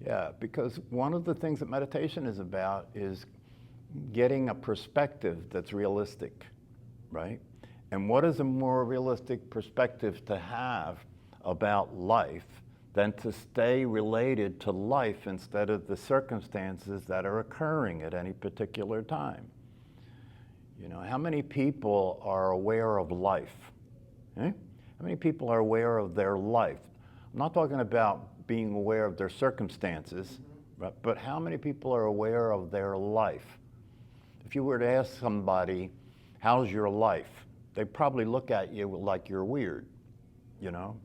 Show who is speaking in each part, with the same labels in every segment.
Speaker 1: Yeah, because one of the things that meditation is about is getting a perspective that's realistic, right? And what is a more realistic perspective to have about life than to stay related to life instead of the circumstances that are occurring at any particular time? You know, how many people are aware of life? Eh? How many people are aware of their life? I'm not talking about being aware of their circumstances, but how many people are aware of their life? If you were to ask somebody, how's your life? They'd probably look at you like you're weird, you know?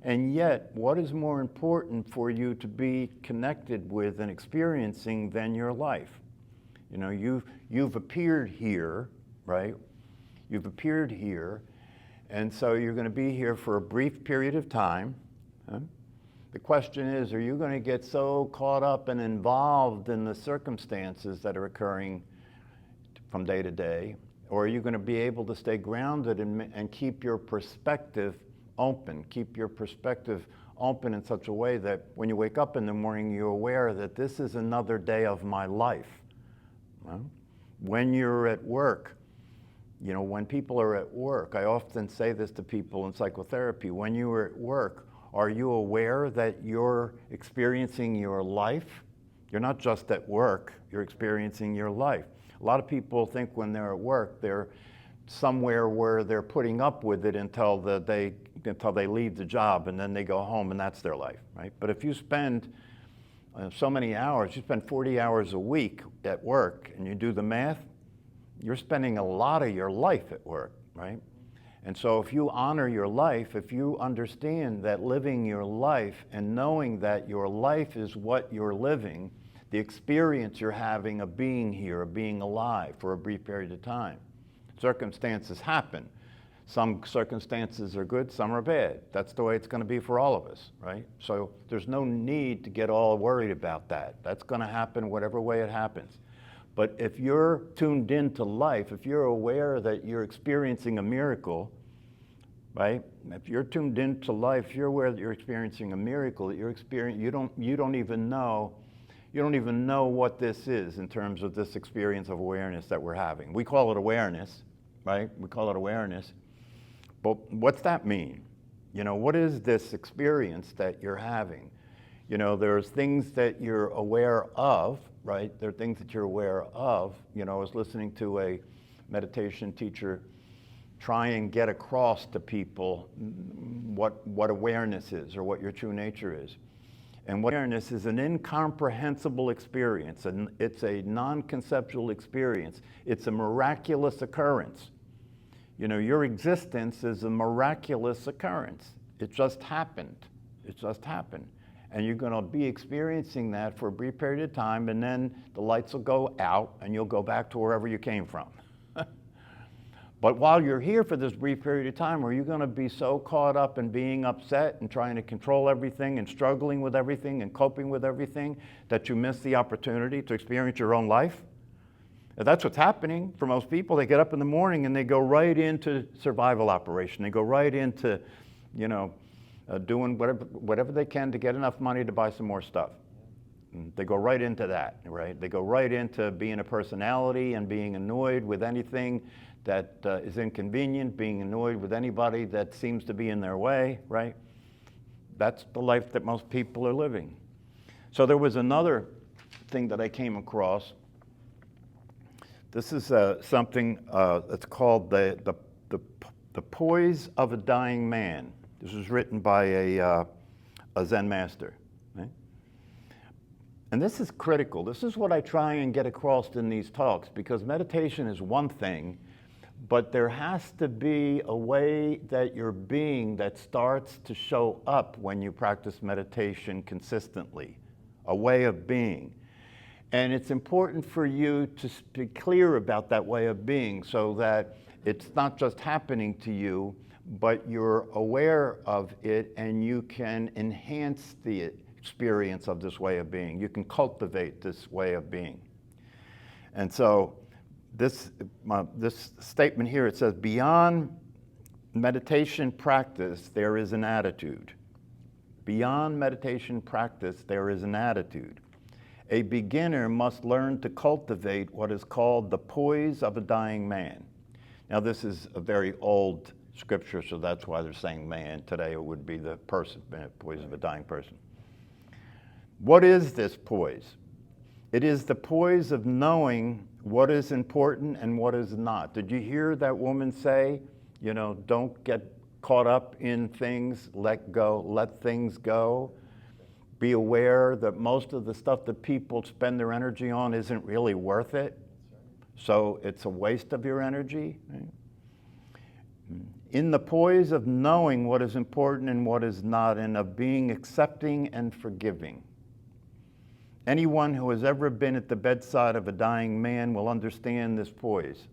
Speaker 1: And yet, what is more important for you to be connected with and experiencing than your life? You know, you've appeared here, right? You've appeared here, and so you're going to be here for a brief period of time. Huh? The question is, are you going to get so caught up and involved in the circumstances that are occurring from day to day, or are you going to be able to stay grounded and keep your perspective open, keep your perspective open in such a way that when you wake up in the morning, you're aware that this is another day of my life. Well, when you're at work, you know, when people are at work, I often say this to people in psychotherapy, when you are at work, are you aware that you're experiencing your life? You're not just at work, you're experiencing your life. A lot of people think when they're at work, they're somewhere where they're putting up with it until they leave the job, and then they go home and that's their life, right? But if you spend so many hours, you spend 40 hours a week at work, and you do the math, you're spending a lot of your life at work, right? And so if you honor your life, if you understand that living your life and knowing that your life is what you're living, the experience you're having of being here, of being alive for a brief period of time. Circumstances happen. Some circumstances are good, some are bad. That's the way it's going to be for all of us, right? So there's no need to get all worried about that. That's going to happen whatever way it happens. But if you're tuned into life, if you're aware that you're experiencing a miracle, right? If you're tuned into life, if you're aware that you're experiencing a miracle, that you don't even know what this is in terms of this experience of awareness that we're having. We call it awareness, right? We call it awareness. But what's that mean? You know, what is this experience that you're having? You know, there's things that you're aware of, right? There are things that you're aware of. You know, I was listening to a meditation teacher try and get across to people what awareness is or what your true nature is. And what awareness is an incomprehensible experience, and it's a non-conceptual experience. It's a miraculous occurrence. You know, your existence is a miraculous occurrence. It just happened. It just happened. And you're going to be experiencing that for a brief period of time, and then the lights will go out and you'll go back to wherever you came from. But while you're here for this brief period of time, are you going to be so caught up in being upset and trying to control everything and struggling with everything and coping with everything that you miss the opportunity to experience your own life? And that's what's happening for most people. They get up in the morning and they go right into survival operation. They go right into, you know, doing whatever they can to get enough money to buy some more stuff. And they go right into that, right? They go right into being a personality and being annoyed with anything that is inconvenient, being annoyed with anybody that seems to be in their way, right? That's the life that most people are living. So there was another thing that I came across. This is something that's called the poise of a dying man. This was written by a Zen master. Right? And this is critical. This is what I try and get across in these talks, because meditation is one thing, but there has to be a way that your being that starts to show up when you practice meditation consistently, a way of being. And it's important for you to be clear about that way of being so that it's not just happening to you, but you're aware of it and you can enhance the experience of this way of being. You can cultivate this way of being. And so this statement here, it says, beyond meditation practice, there is an attitude. Beyond meditation practice, there is an attitude. A beginner must learn to cultivate what is called the poise of a dying man. Now, this is a very old scripture, so that's why they're saying man. Today it would be the person, poise of a dying person. What is this poise? It is the poise of knowing what is important and what is not. Did you hear that woman say, don't get caught up in things, let go, let things go. Be aware that most of the stuff that people spend their energy on isn't really worth it. So it's a waste of your energy. Right? In the poise of knowing what is important and what is not, and of being accepting and forgiving. Anyone who has ever been at the bedside of a dying man will understand this poise.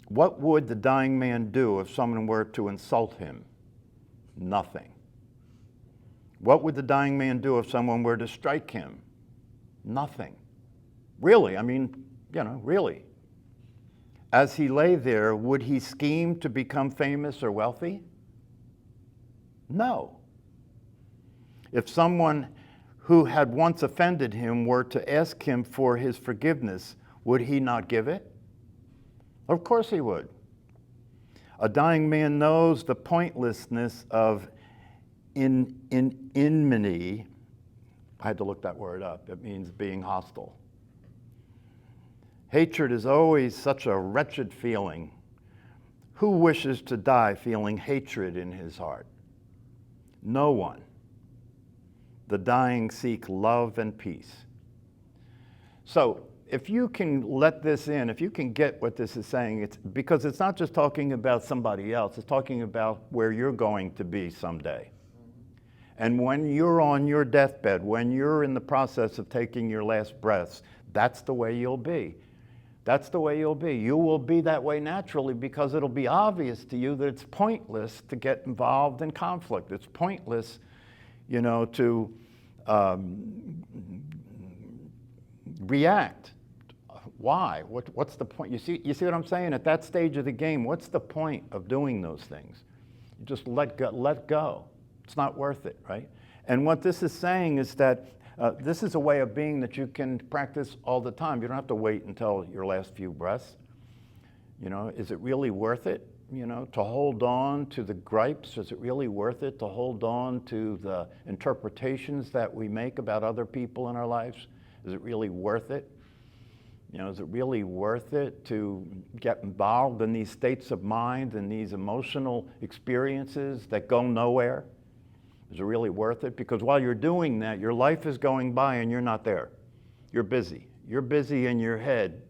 Speaker 1: What would the dying man do if someone were to insult him? Nothing. What would the dying man do if someone were to strike him? Nothing. Really, really. As he lay there, would he scheme to become famous or wealthy? No. If someone who had once offended him were to ask him for his forgiveness, would he not give it? Of course he would. A dying man knows the pointlessness of enmity. I had to look that word up. It means being hostile. Hatred is always such a wretched feeling. Who wishes to die feeling hatred in his heart? No one. The dying seek love and peace. So, if you can let this in, if you can get what this is saying, it's because it's not just talking about somebody else, it's talking about where you're going to be someday. And when you're on your deathbed, when you're in the process of taking your last breaths, that's the way you'll be. That's the way you'll be. You will be that way naturally because it'll be obvious to you that it's pointless to get involved in conflict. It's pointless, to react. Why? What's the point? You see what I'm saying? At that stage of the game, what's the point of doing those things? You just let go. It's not worth it, right? And what this is saying is that this is a way of being that you can practice all the time. You don't have to wait until your last few breaths. Is it really worth it, to hold on to the gripes? Is it really worth it to hold on to the interpretations that we make about other people in our lives? Is it really worth it? Is it really worth it to get involved in these states of mind and these emotional experiences that go nowhere? Is it really worth it? Because while you're doing that, your life is going by and you're not there. You're busy. You're busy in your head,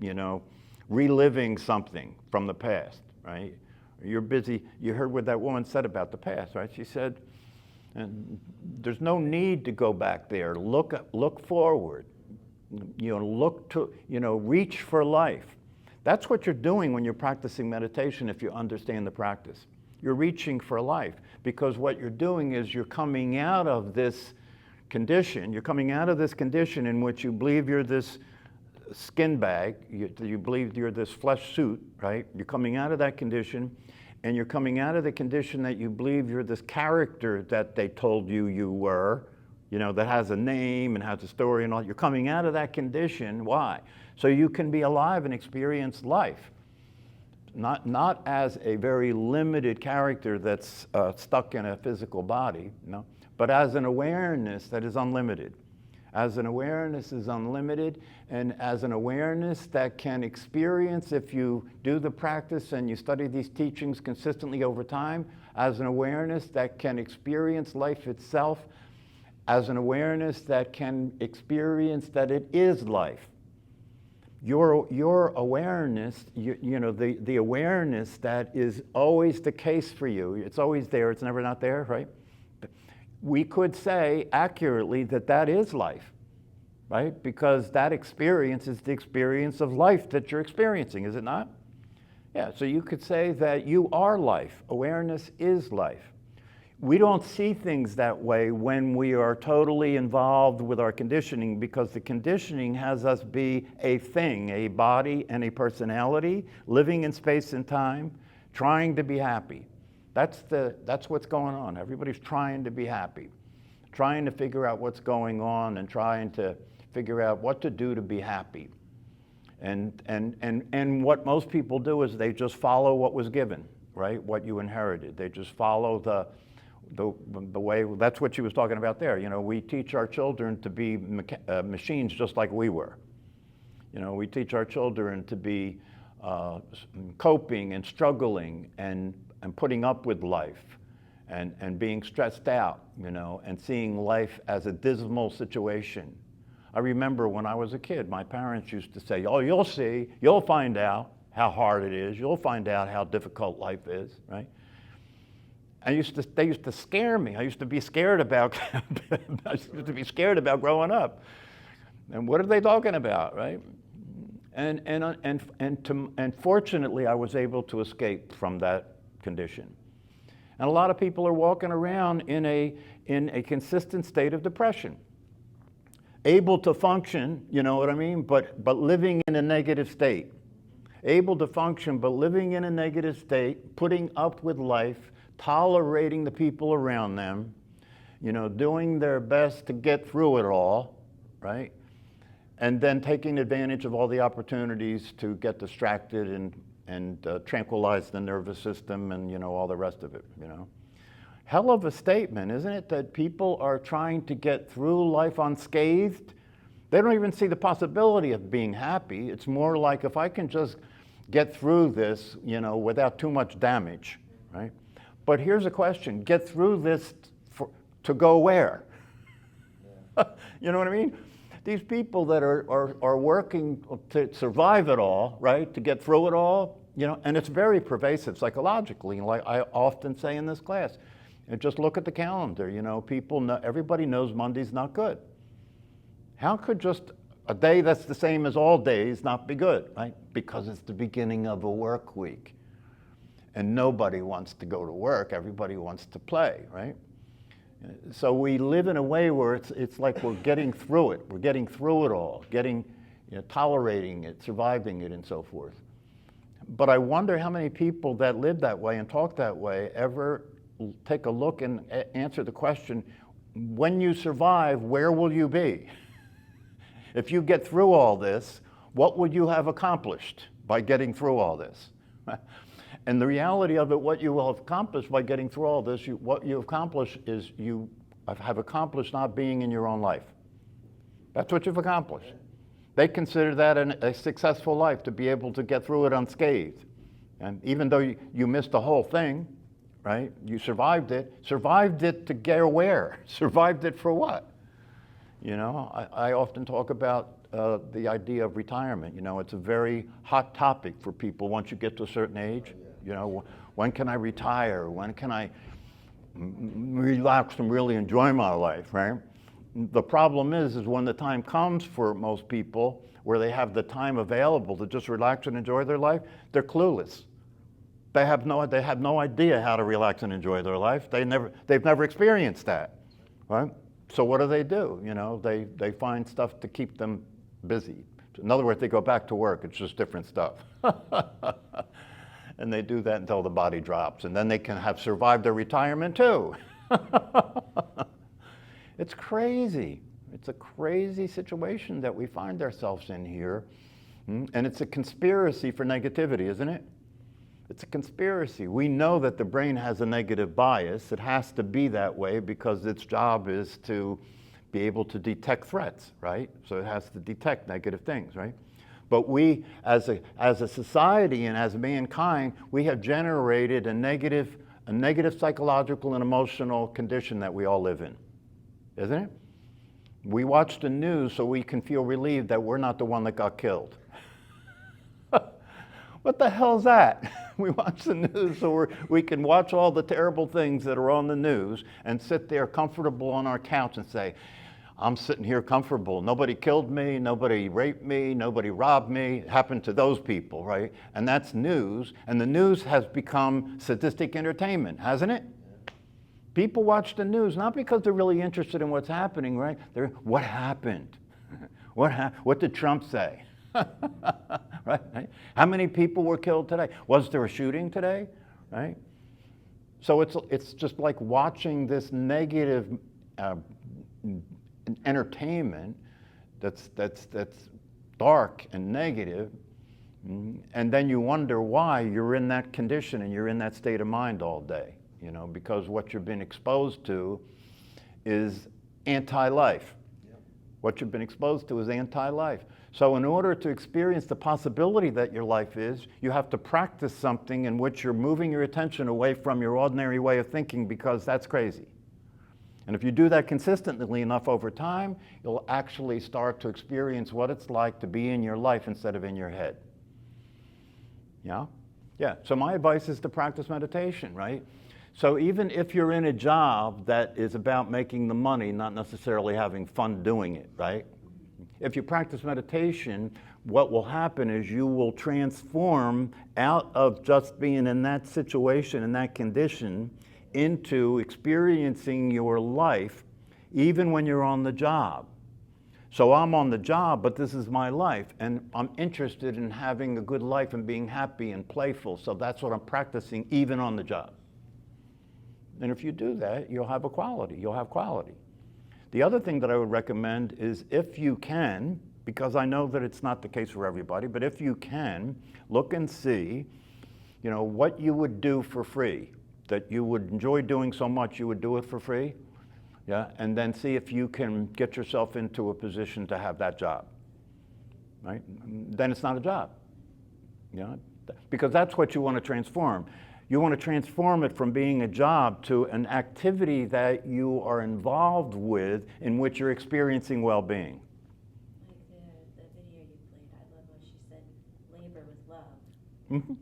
Speaker 1: reliving something from the past, right? You're busy. You heard what that woman said about the past, right? She said, there's no need to go back there. Look forward. Reach for life. That's what you're doing when you're practicing meditation if you understand the practice. You're reaching for life because what you're doing is you're coming out of this condition. You're coming out of this condition in which you believe you're this skin bag. You believe you're this flesh suit, right? You're coming out of that condition, and you're coming out of the condition that you believe you're this character that they told you were, that has a name and has a story and all. You're coming out of that condition. Why? So you can be alive and experience life. Not as a very limited character that's stuck in a physical body, but as an awareness that is unlimited. As an awareness is unlimited, and as an awareness that can experience, if you do the practice and you study these teachings consistently over time, as an awareness that can experience life itself, as an awareness that can experience that it is life. Your awareness, the awareness that is always the case for you, it's always there, it's never not there, right? We could say accurately that is life, right? Because that experience is the experience of life that you're experiencing, is it not? Yeah, so you could say that you are life. Awareness is life. We don't see things that way when we are totally involved with our conditioning because the conditioning has us be a thing, a body and a personality, living in space and time, trying to be happy. That's what's going on. Everybody's trying to be happy, trying to figure out what's going on and trying to figure out what to do to be happy. And what most people do is they just follow what was given, right? What you inherited. They just follow the way. That's what she was talking about there. You know, we teach our children to be machines just like we were. You know, we teach our children to be coping and struggling and putting up with life and being stressed out, you know, and seeing life as a dismal situation. I remember when I was a kid, my parents used to say, oh, you'll see, you'll find out how hard it is, you'll find out how difficult life is, right? They used to scare me. I used to be scared about growing up. And what are they talking about, right? And fortunately, I was able to escape from that condition. And a lot of people are walking around in a consistent state of depression, able to function, you know what I mean, but living in a negative state. Able to function, but living in a negative state, putting up with life, tolerating the people around them, you know, doing their best to get through it all, right? And then taking advantage of all the opportunities to get distracted and tranquilize the nervous system and, you know, all the rest of it, you know. Hell of a statement, isn't it, that people are trying to get through life unscathed? They don't even see the possibility of being happy. It's more like, if I can just get through this, you know, without too much damage, right? But here's a question: get through this to go where? You know what I mean? These people that are working to survive it all, right, to get through it all, you know, and it's very pervasive psychologically. Like I often say in this class, and just look at the calendar, you know, people know, everybody knows Monday's not good. How could just a day that's the same as all days not be good, right? Because it's the beginning of a work week. And nobody wants to go to work, everybody wants to play, right? So we live in a way where it's like we're getting through it. We're getting through it all, you know, tolerating it, surviving it, and so forth. But I wonder how many people that live that way and talk that way ever take a look and answer the question, when you survive, where will you be? If you get through all this, what would you have accomplished by getting through all this? And the reality of it, what you will have accomplished by getting through all this, what you accomplish is you have accomplished not being in your own life. That's what you've accomplished. They consider that a successful life, to be able to get through it unscathed. And even though you missed the whole thing, right? You survived it to get where? Survived it for what? You know, I often talk about the idea of retirement. You know, it's a very hot topic for people once you get to a certain age. You know, when can I retire? When can I relax and really enjoy my life, right? The problem is when the time comes for most people where they have the time available to just relax and enjoy their life, they're clueless. They have no idea how to relax and enjoy their life. They've never experienced that, right? So what do? You know, they find stuff to keep them busy. In other words, they go back to work. It's just different stuff. And they do that until the body drops. And then they can have survived their retirement too. It's crazy. It's a crazy situation that we find ourselves in here. And it's a conspiracy for negativity, isn't it? It's a conspiracy. We know that the brain has a negative bias. It has to be that way because its job is to be able to detect threats, right? So it has to detect negative things, right? But we, as a society and as mankind, we have generated a negative psychological and emotional condition that we all live in, isn't it? We watch the news so we can feel relieved that we're not the one that got killed. What the hell's that? We watch the news so we can watch all the terrible things that are on the news and sit there comfortable on our couch and say, I'm sitting here comfortable. Nobody killed me, nobody raped me, nobody robbed me. It happened to those people, right? And that's news. And the news has become sadistic entertainment, hasn't it? People watch the news not because they're really interested in what's happening, right? What happened? What did Trump say? Right? How many people were killed today? Was there a shooting today? Right? So it's just like watching this negative entertainment that's dark and negative, and then you wonder why you're in that condition and you're in that state of mind all day, you know, because what you've been exposed to is anti-life. Yep. What you've been exposed to is anti-life. So in order to experience the possibility that your life is, you have to practice something in which you're moving your attention away from your ordinary way of thinking, because that's crazy. And if you do that consistently enough over time, you'll actually start to experience what it's like to be in your life instead of in your head. Yeah? Yeah. So my advice is to practice meditation, right? So even if you're in a job that is about making the money, not necessarily having fun doing it, right? If you practice meditation, what will happen is you will transform out of just being in that situation, in that condition, into experiencing your life even when you're on the job. So I'm on the job, but this is my life, and I'm interested in having a good life and being happy and playful, so that's what I'm practicing even on the job. And if you do that, you'll have quality. The other thing that I would recommend is, if you can, because I know that it's not the case for everybody, but if you can, look and see, you know, what you would do for free, that you would enjoy doing so much you would do it for free, yeah, and then see if you can get yourself into a position to have that job, right? Then it's not a job, yeah, because that's what you want to transform. You want to transform it from being a job to an activity that you are involved with, in which you're experiencing well-being.
Speaker 2: Like the video you played, I love what she said, labor with love.
Speaker 1: Mm-hmm.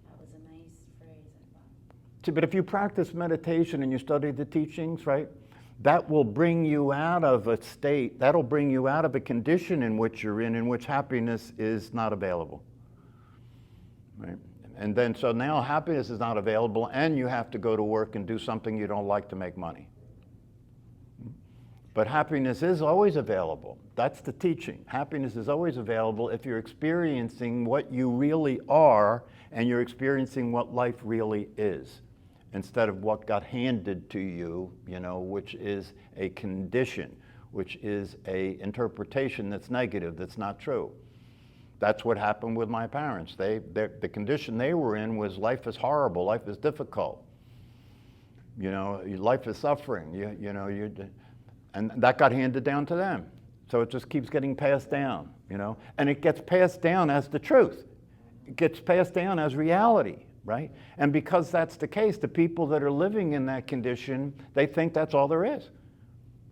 Speaker 2: That was a nice phrase, I thought.
Speaker 1: But if you practice meditation and you study the teachings, right, that will bring you out of a state, that'll bring you out of a condition in which you're in which happiness is not available, right? And then, so now happiness is not available, and you have to go to work and do something you don't like to make money. But happiness is always available. That's the teaching. Happiness is always available if you're experiencing what you really are, and you're experiencing what life really is, instead of what got handed to you, you know, which is a condition, which is a interpretation that's negative, that's not true. That's what happened with my parents. The condition they were in was, life is horrible, life is difficult. You know, life is suffering, and that got handed down to them. So it just keeps getting passed down, you know, and it gets passed down as the truth. It gets passed down as reality, right? And because that's the case, the people that are living in that condition, they think that's all there is.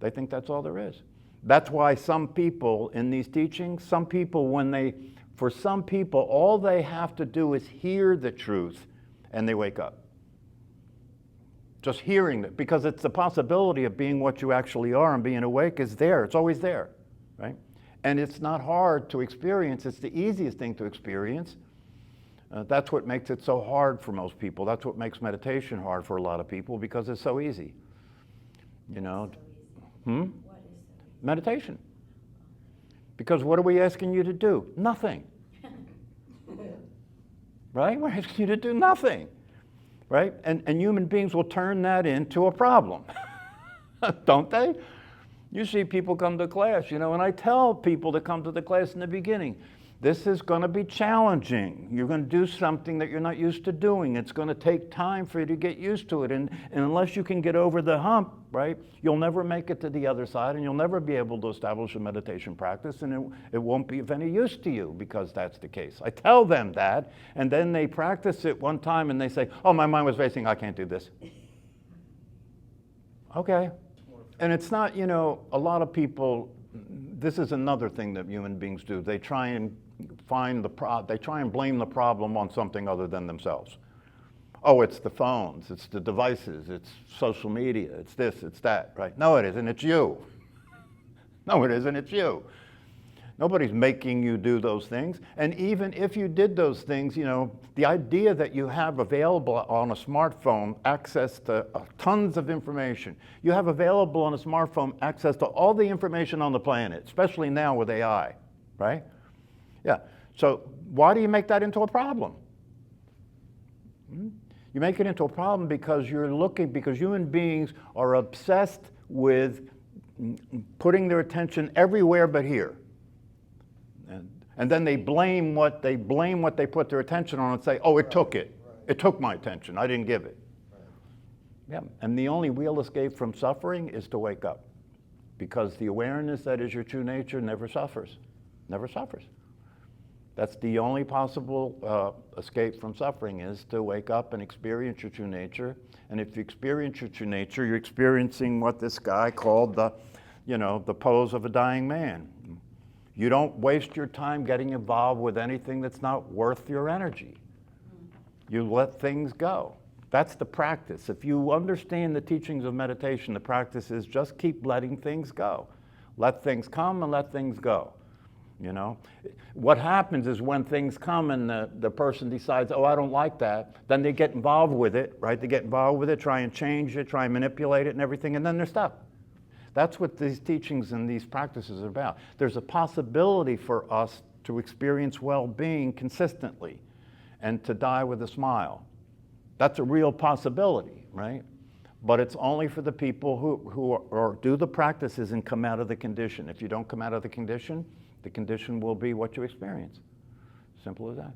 Speaker 1: They think that's all there is. That's why some people in these teachings, for some people, all they have to do is hear the truth and they wake up. Just hearing it, because it's the possibility of being what you actually are and being awake is there. It's always there, right? And it's not hard to experience. It's the easiest thing to experience. That's what makes it so hard for most people. That's what makes meditation hard for a lot of people, because it's so easy. You know? What is so easy? Meditation. Because what are we asking you to do? Nothing. Right? We're asking you to do nothing. Right? And human beings will turn that into a problem. Don't they? You see people come to class, you know, and I tell people to come to the class in the beginning. This is going to be challenging. You're going to do something that you're not used to doing. It's going to take time for you to get used to it. And unless you can get over the hump, right, you'll never make it to the other side, and you'll never be able to establish a meditation practice, and it won't be of any use to you, because that's the case. I tell them that, and then they practice it one time and they say, oh, my mind was racing, I can't do this. Okay. And it's not, you know, a lot of people, this is another thing that human beings do. They try and blame the problem on something other than themselves. Oh, it's the phones, it's the devices, it's social media, it's this, it's that, right? No, it isn't, it's you. No, it isn't, it's you. Nobody's making you do those things. And even if you did those things, you know, the idea that you have available on a smartphone access to tons of information. You have available on a smartphone access to all the information on the planet, especially now with AI, right? Yeah. So why do you make that into a problem? You make it into a problem because because human beings are obsessed with putting their attention everywhere but here. And then they blame what they put their attention on and say, oh, it took it. It took my attention. I didn't give it. Yeah. And the only real escape from suffering is to wake up. Because the awareness that is your true nature never suffers. Never suffers. That's the only possible escape from suffering, is to wake up and experience your true nature. And if you experience your true nature, you're experiencing what this guy called the pose of a dying man. You don't waste your time getting involved with anything that's not worth your energy. You let things go. That's the practice. If you understand the teachings of meditation, the practice is just keep letting things go. Let things come and let things go. You know, what happens is when things come and the person decides, oh, I don't like that, then they get involved with it, right? They get involved with it, try and change it, try and manipulate it and everything, and then they're stuck. That's what these teachings and these practices are about. There's a possibility for us to experience well-being consistently and to die with a smile. That's a real possibility, right? But it's only for the people who do the practices and come out of the condition. If you don't come out of the condition will be what you experience. Simple as that.